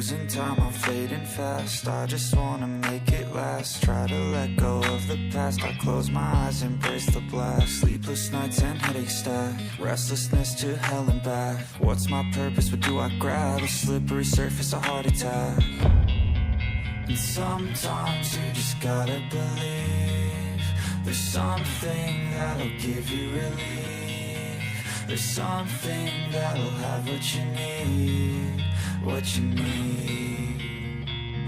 Losing time, I'm fading fast. I just wanna make it last. Try to let go of the past. I close my eyes, embrace the blast. Sleepless nights and headaches stack. Restlessness to hell and back. What's my purpose? What do I grab? A slippery surface, a heart attack. And sometimes you just gotta believe there's something that'll give you relief. There's something that'll have what you need, what you need.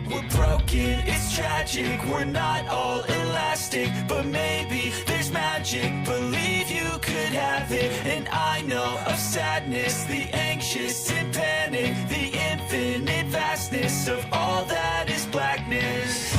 We're broken, it's tragic, we're not all elastic, but maybe there's magic, believe you could have it. And I know of sadness, the anxious and panic, the infinite vastness of all that is blackness.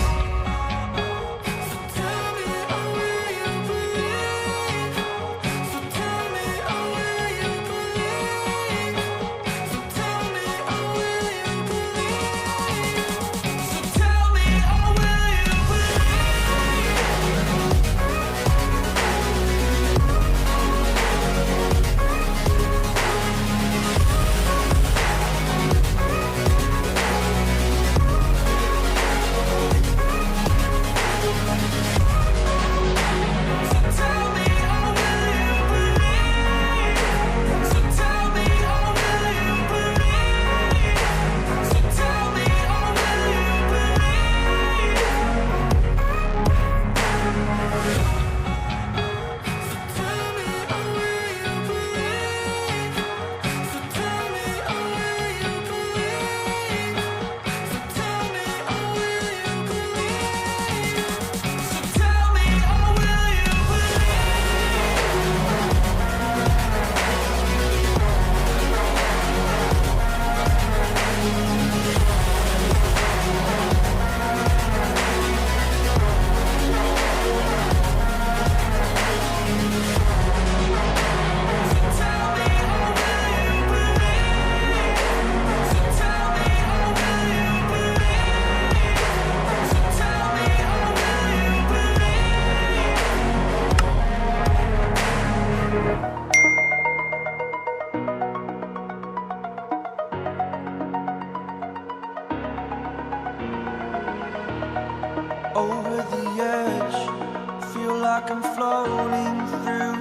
Over the edge, feel like I'm floating through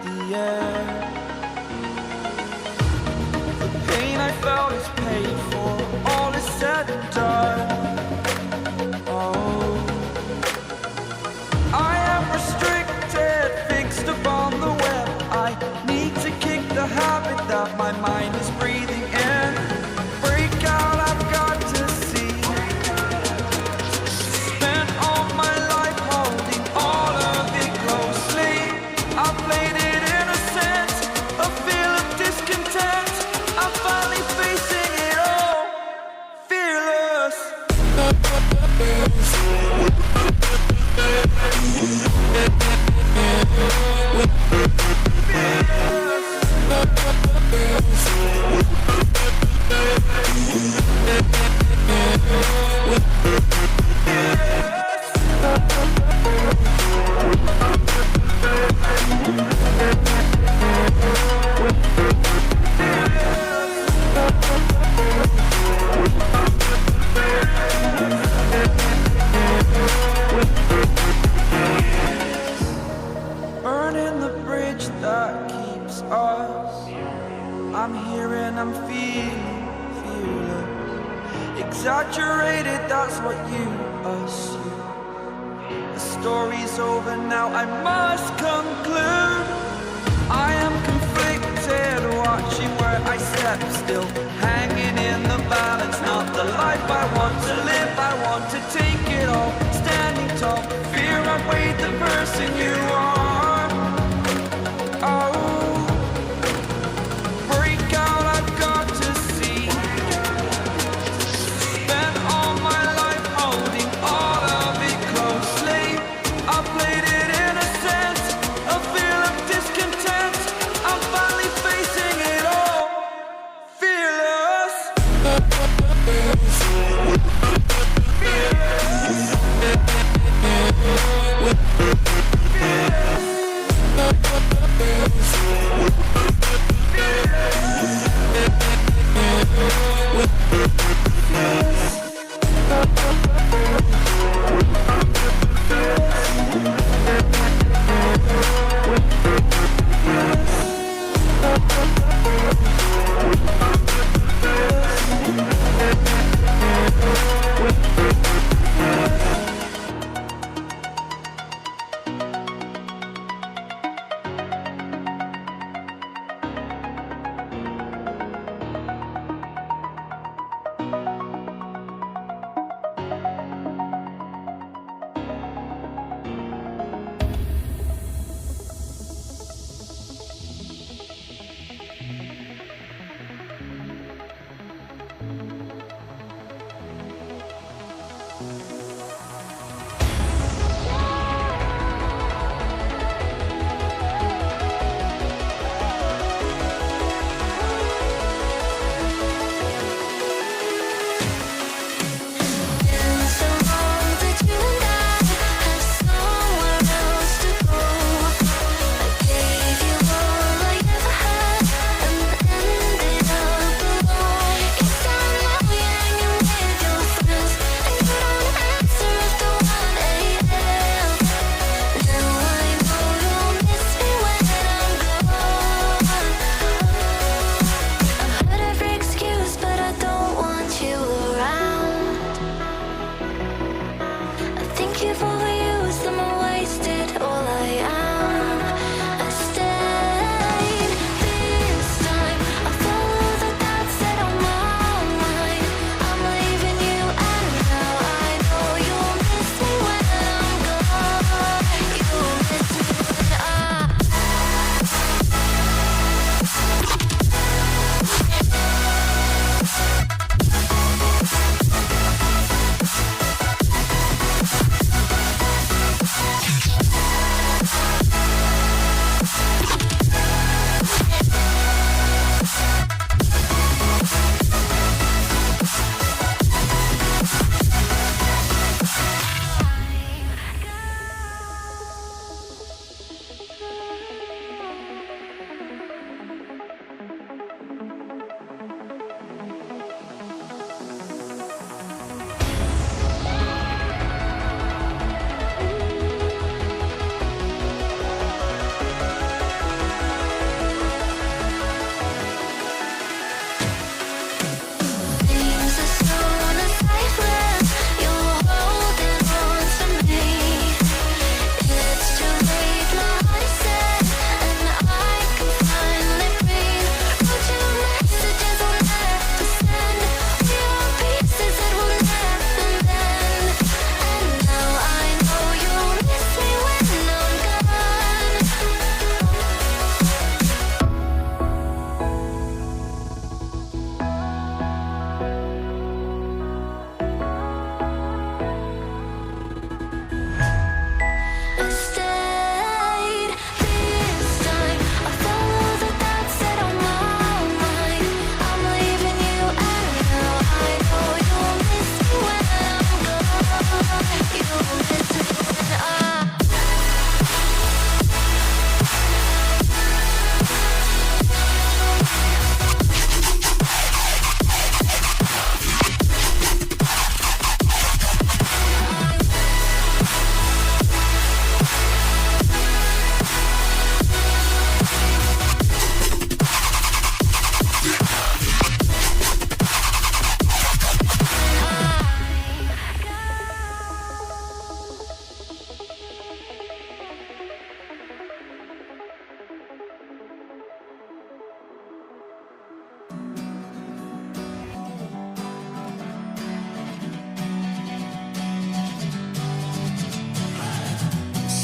the air. The pain I felt is paid for, all is said and done. Oh, I am restricted, fixed upon the web. I need to kick the habit that my mind is breathing in. Break out, I've got to see. Burning the bridge that keeps us. I'm here and I'm feeling fearless. Exaggerated, that's what you assume. The story's over now, I must conclude. I am conflicted, watching where I step still, hanging in the balance. Not the life I want to live, I want to take it all. Standing tall, fear outweighed the person you are. Oh, break out, I've got to see. Spent all my life holding all of it closely. I played it innocent, a feel of discontent. I'm finally facing it all, fearless. Yeah.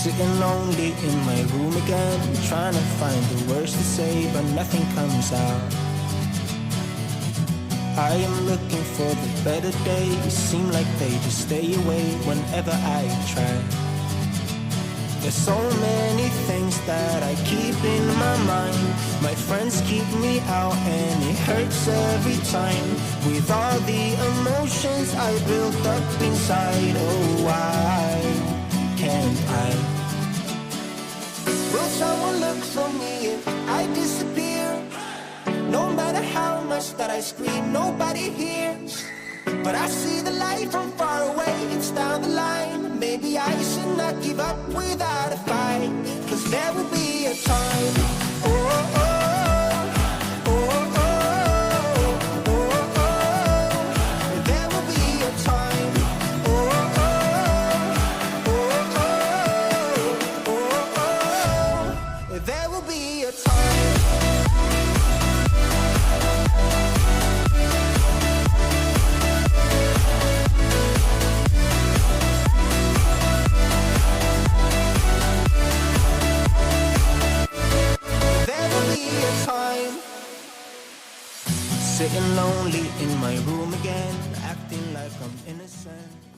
Sitting lonely in my room again, trying to find the words to say, but nothing comes out. I am looking for the better days, seem like they just stay away whenever I try. There's so many things that I keep in my mind. My friends keep me out and it hurts every time. With all the emotions I built up inside, oh why can't I? Will someone look for me if I disappear? No matter how much that I scream, nobody hears. But I see the light from far away, it's down the line. Maybe I should not give up without a fight, 'cause there will be a time. Oh, oh, oh, oh, oh, oh, oh. There will be a time. Oh, oh, oh, oh, oh, oh, oh. There will be a time. Sitting lonely in my room again, acting like I'm innocent.